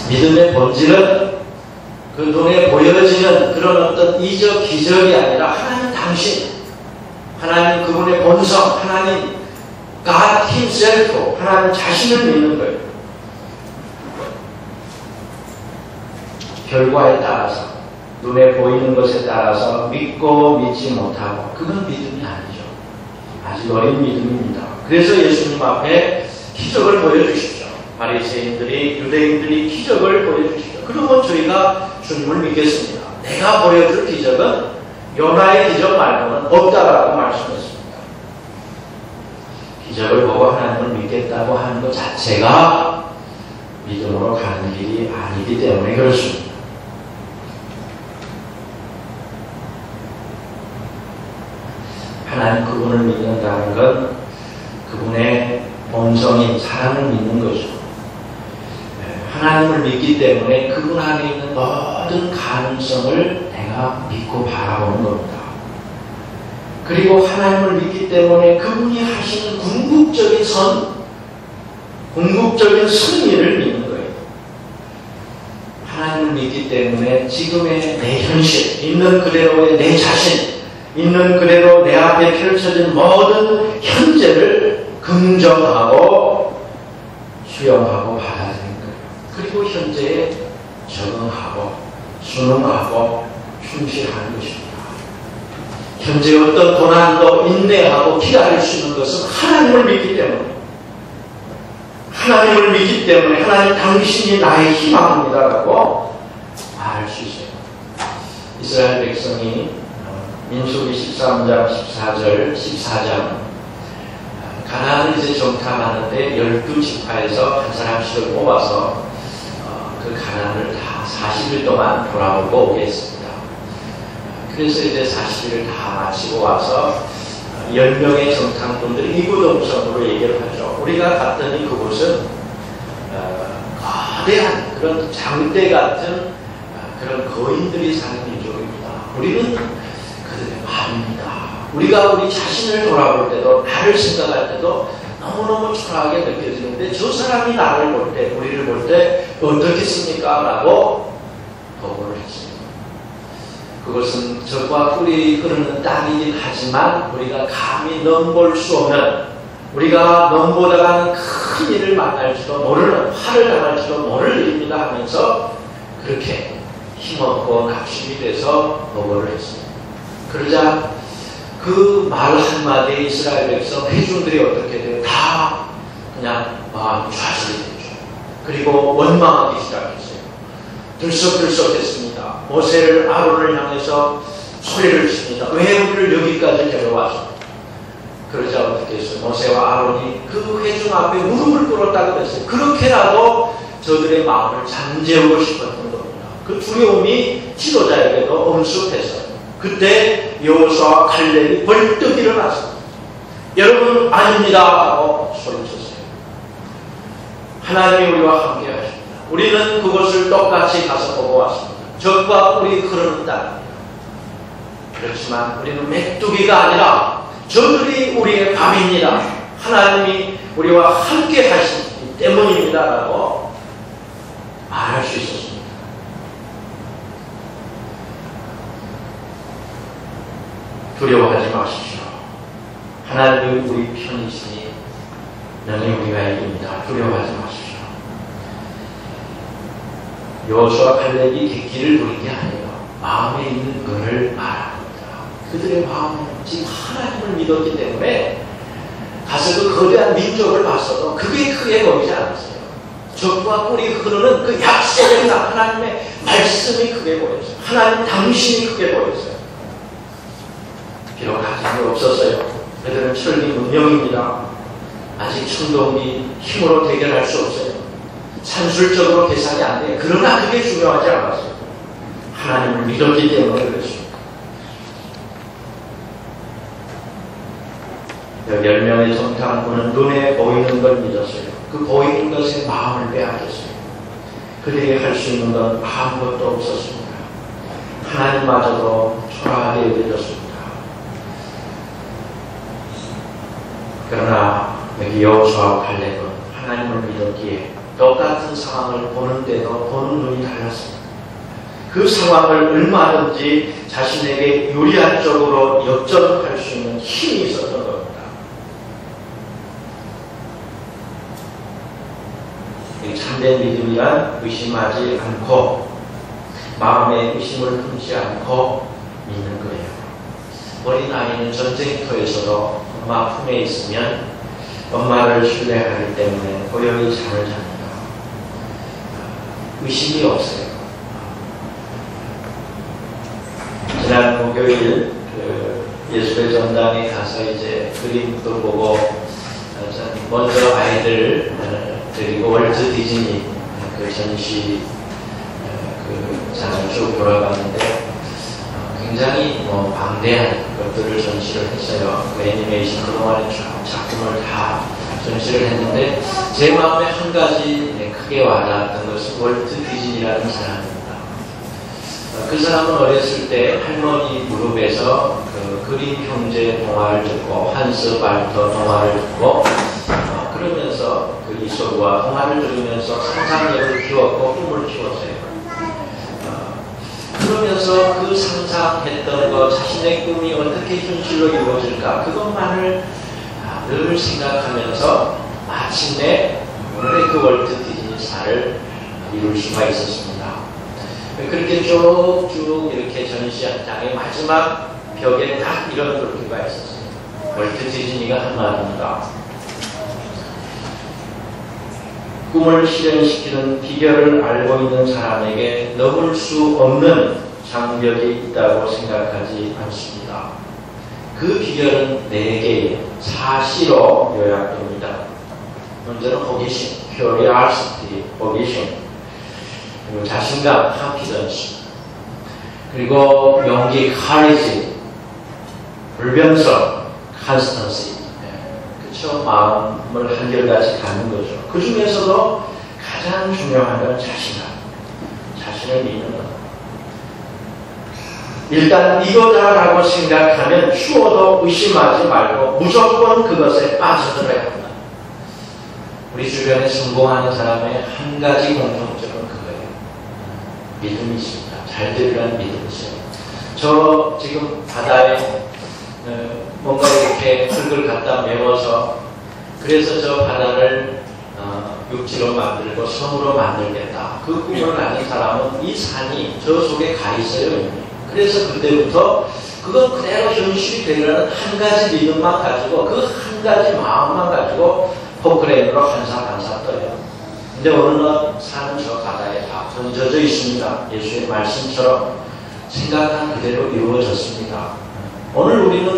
믿음의 본질은 그 눈에 보여지는 그런 어떤 이적 기적이 아니라 하나님 당신, 하나님 그분의 본성, 하나님 God Himself, 하나님 자신을 믿는 거예요. 결과에 따라서, 눈에 보이는 것에 따라서 믿고 믿지 못하고, 그건 믿음이 아니죠. 아직 어린 믿음입니다. 그래서 예수님 앞에 기적을 보여주십시오. 바리새인들이, 유대인들이 기적을 보여주십시오. 그러면 저희가 주님을 믿겠습니다. 내가 보여줄 기적은 요나의 기적 말고는 없다라고 말씀했습니다. 기적을 보고 하나님을 믿겠다고 하는 것 자체가 믿음으로 가는 길이 아니기 때문에 그렇습니다. 하나님 그분을 믿는다는 건 그분의 본성인 사랑을 믿는 거죠. 하나님을 믿기 때문에 그분 안에 있는 모든 가능성을 내가 믿고 바라보는 겁니다. 그리고 하나님을 믿기 때문에 그분이 하시는 궁극적인 궁극적인 승리를 믿는 거예요. 하나님을 믿기 때문에 지금의 내 현실, 있는 그대로의 내 자신, 있는 그대로 내 앞에 펼쳐진 모든 현재를 긍정하고 수용하고 받아들이는 거예요. 그리고 현재에 적응하고 순응하고 충실하는 것입니다. 현재 어떤 고난도 인내하고 기다릴 수 있는 것은 하나님을 믿기 때문에, 하나님을 믿기 때문에 하나님 당신이 나의 희망입니다라고 말할 수 있어요. 이스라엘 백성이 민수기 13장, 14절, 14장 가나안을 이제 정탐하는데 12지파에서 한 사람씩을 뽑아서 그 가나안을 다 40일 동안 돌아보고 오게 했습니다. 그래서 이제 40일을 다 마치고 와서 10명의 정탐꾼들이 이구동성으로 얘기를 하죠. 우리가 갔더니 그곳은 거대한 그런 장대 같은 그런 거인들이 사는 민족입니다. 우리는 그들의 마음입니다. 우리가 우리 자신을 돌아볼 때도, 나를 생각할 때도 너무너무 초라하게 느껴지는데 저 사람이 나를 볼 때, 우리를 볼 때 어떻겠습니까? 라고 보고를 했습니다. 그것은 적과 꿀이 흐르는 땅이긴 하지만 우리가 감히 넘볼 수 없는, 우리가 넘보다가는 큰 일을 만날지도 모르는, 화를 당할지도 모를 일입니다 하면서 그렇게 힘없고 낙심이 돼서 보고를 했습니다. 그러자 그 말 한마디에 이스라엘 백성 회중들이 어떻게 돼요? 다 그냥 마음이 좌절이 되죠. 그리고 원망하기 시작했어요. 들썩들썩했습니다. 모세를, 아론을 향해서 소리를 칩니다. 왜 우리를 여기까지 데려와서? 그러자 어떻게 했어요? 모세와 아론이 그 회중 앞에 무릎을 꿇었다고 했어요. 그렇게라도 저들의 마음을 잠재우고 싶었던 겁니다. 그 두려움이 지도자에게도 엄습했어요. 그때 여호수아와 갈렙이 벌떡 일어났습니다. 여러분 아닙니다 하고 소리쳤어요. 하나님이 우리와 함께 하십니다. 우리는 그것을 똑같이 가서 보고 왔습니다. 적과 꿀이 흐르는 땅입니다. 그렇지만 우리는 메뚜기가 아니라 저들이 우리의 밤입니다. 하나님이 우리와 함께 하시기 때문입니다 라고 말할 수 있었습니다. 두려워하지 마십시오. 하나님이 우리 편이시니 너는 우리가 이깁니다. 두려워하지 마십시오. 여호수아 갈렙이 객기를 부린 게 아니에요. 마음에 있는 것을 말하는 겁니다. 그들의 마음은 지금 하나님을 믿었기 때문에 가서 그 거대한 민족을 봤어도 그게 크게 보이지 않았어요. 적과 꿀이 흐르는 그 약속의 나 하나님의 말씀이 크게 보였어요. 하나님 당신이 크게 보였어요. 비록 가정이 없었어요. 그들은 철기 문명입니다. 아직 천동이 힘으로 대결할 수 없어요. 산술적으로 계산이 안 돼요. 그러나 그게 중요하지 않았어요. 하나님을 믿었기 때문에 그랬습니다. 10명의 정탐꾼은 눈에 보이는 걸 믿었어요. 그 보이는 것에 마음을 빼앗겼어요. 그들이 할 수 있는 건 아무것도 없었습니다. 하나님마저도 초라하게 여겨졌습니다. 그러나 여기 여호수아와 갈렙은 하나님을 믿었기에 똑같은 상황을 보는데도 보는 눈이 달랐습니다. 그 상황을 얼마든지 자신에게 유리한 쪽으로 역전할 수 있는 힘이 있었던 겁니다. 참된 믿음이란 의심하지 않고 마음에 의심을 품지 않고 믿는 거예요. 어린아이는 전쟁터에서도 엄마 품에 있으면 엄마를 신뢰하기 때문에 고요히 잠을 잡니다. 의심이 없어요. 지난 목요일 예수의 전당에 가서 이제 그림도 보고 먼저 아이들 데리고 월트 디즈니 그 전시 그 장을 쭉 돌아갔는데 굉장히 방대한 것들을 전시를 했어요. 그 애니메이션 그동안의 작품을 다 전시를 했는데 제 마음에 한 가지 크게 와닿았던 것은 월트 디즈니라는 사람입니다. 그 사람은 어렸을 때 할머니 무릎에서 그 그림 형제 동화를 듣고 한스 발터 동화를 듣고 그러면서 그 이소구와 동화를 들으면서 상상력을 키웠고 꿈을 키웠어요. 그러면서 그 상상했던 것, 자신의 꿈이 어떻게 현실로 이루어질까 그것만을 늘 생각하면서 마침내 오늘의 그 월트 디즈니사를 이룰 수가 있었습니다. 그렇게 쭉쭉 이렇게 전시장의 마지막 벽에 딱 이런 글귀가 있었어요. 월트 디즈니가 한 말입니다. 꿈을 실현시키는 비결을 알고 있는 사람에게 넘을 수 없는 장벽이 있다고 생각하지 않습니다. 그 비결은 4개의 사시로 요약됩니다. 먼저는 호기심, curiosity, 호기심, 그리고 자신감, confidence, 그리고 용기, courage, 불변성, constancy. 그쵸? 마음을 한결같이 가는 거죠. 그 중에서도 가장 중요한 건 자신감. 자신을 믿는 것. 일단 이거다라고 생각하면 추워도 의심하지 말고 무조건 그것에 빠져들어야 합니다. 우리 주변에 성공하는 사람의 한 가지 공통점은 그거예요. 믿음이 있습니다. 잘 되리라는 믿음이 있어요. 저 지금 바다에 뭔가 이렇게 흙을 갖다 메워서 그래서 저 바다를 육지로 만들고 섬으로 만들겠다. 그 꿈을 가진 사람은 이 산이 저 속에 가 있어요. 이미. 그래서 그때부터 그건 그대로 현실이 되려는 한 가지 믿음만 가지고 그 한 가지 마음만 가지고 포크레인으로 한사 떠요. 근데 어느 날 산은 저 바다에 다 던져져 있습니다. 예수의 말씀처럼 생각한 그대로 이루어졌습니다. 오늘 우리는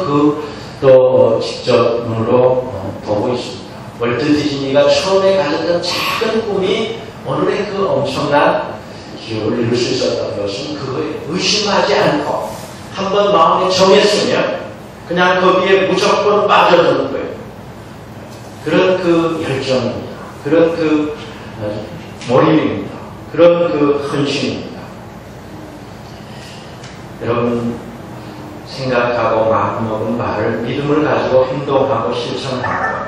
또 직접 눈으로 보고 있습니다. 월트 디즈니가 처음에 가졌던 작은 꿈이 오늘의 그 엄청난 기업을 이룰 수 있었던 것은 그거에 의심하지 않고 한번 마음에 정했으면 그냥 거기에 무조건 빠져드는 거예요. 그런 그 열정입니다. 그런 그 몰입입니다. 그런 그 헌신입니다. 여러분 생각하고 마음먹은 말을 믿음을 가지고 행동하고 실천하고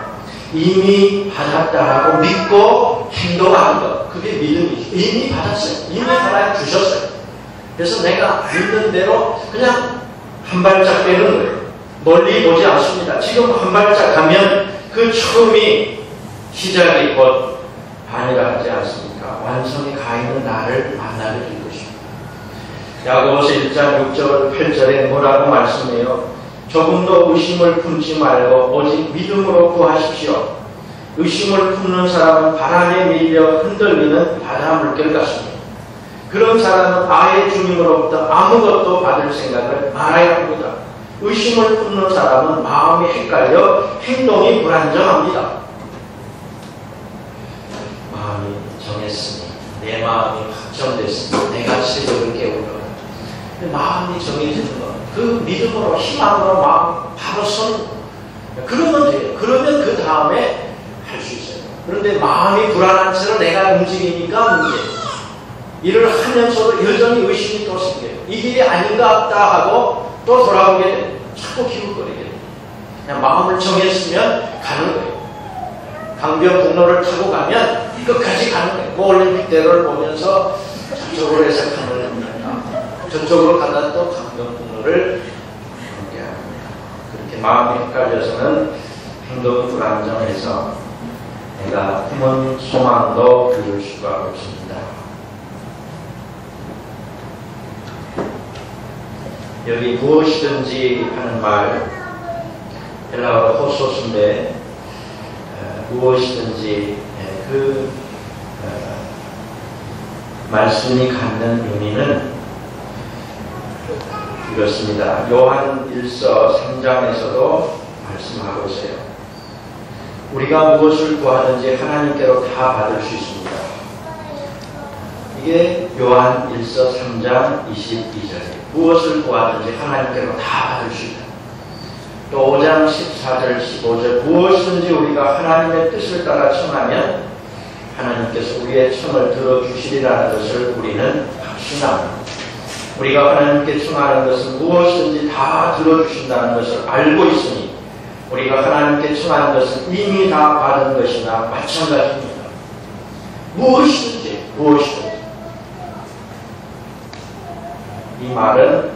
이미 받았다라고 믿고 행동하는 것 그게 믿음이죠. 이미 받았어요. 이미 하나님 주셨어요. 그래서 내가 믿는 대로 그냥 한 발짝 빼는 거예요. 멀리 보지 않습니다. 지금 한 발짝 가면 그 처음이 시작이 곧 반이라 하지 않습니까? 완성이 가 있는 나를 만나게 될 것입니다. 야고보서 1장 6절 8절에 뭐라고 말씀해요? 조금도 의심을 품지 말고 오직 믿음으로 구하십시오. 의심을 품는 사람은 바람에 밀려 흔들리는 바다 물결 같습니다. 그런 사람은 아예 주님으로부터 아무것도 받을 생각을 말아야 합니다. 의심을 품는 사람은 마음이 헷갈려 행동이 불안정합니다. 마음이 정했으니 내 마음이 확정됐으니 내가 새벽을 깨우려. 마음이 정해지는 것, 그 믿음으로 희망으로 마음 바로 선 그러면 돼요. 그러면 그 다음에 할 수 있어요. 그런데 마음이 불안한 채로 내가 움직이니까 문제예요. 일을 하면서도 여전히 의심이 또 생겨요. 이 길이 아닌가 보다 하고 또 돌아오게 돼요. 자꾸 기웃거리게 돼요. 그냥 마음을 정했으면 가는 거예요. 강변북로를 타고 가면 끝까지 가는 거예요. 그 올림픽대로를 보면서 저쪽으로 해서 강을 합니다. 저쪽으로 가다 또 강변북로를 함께 합니다. 그렇게 마음이 헷갈려서는 행동이 불안정해서 내가 품은 소망도 이룰 수가 없습니다. 여기 무엇이든지 하는 말, 헬라어로 호소스인데 무엇이든지 그 말씀이 갖는 의미는 이렇습니다. 요한 1서 3장에서도 말씀하고 있어요. 우리가 무엇을 구하든지 하나님께로 다 받을 수 있습니다. 이게 요한 1서 3장 22절이에요. 무엇을 구하든지 하나님께로 다 받을 수 있다. 또 5장 14절 15절 무엇이든지 우리가 하나님의 뜻을 따라 청하면 하나님께서 우리의 청을 들어주시리라는 것을 우리는 확신합니다. 우리가 하나님께 청하는 것은 무엇이든지 다 들어주신다는 것을 알고 있으니 우리가 하나님께 청하는 것은 이미 다 받은 것이나 마찬가지입니다. 무엇이든지 이 말은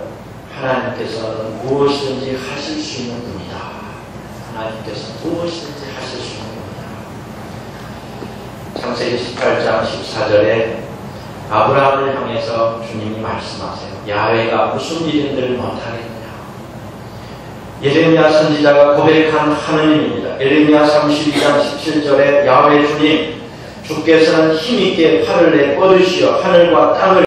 하나님께서는 무엇이든지 하실 수 있는 분이다. 하나님께서는 무엇이든지 하실 수 있는 분이다. 창세기 18장 14절에 아브라함을 향해서 주님이 말씀하세요. 야훼가 무슨 일인들 못하겠느냐. 예레미야 선지자가 고백한 하느님입니다. 예레미야 32장 17절에 야훼 주님, 주께서는 힘있게 팔을 내 뻗으시어 하늘과 땅을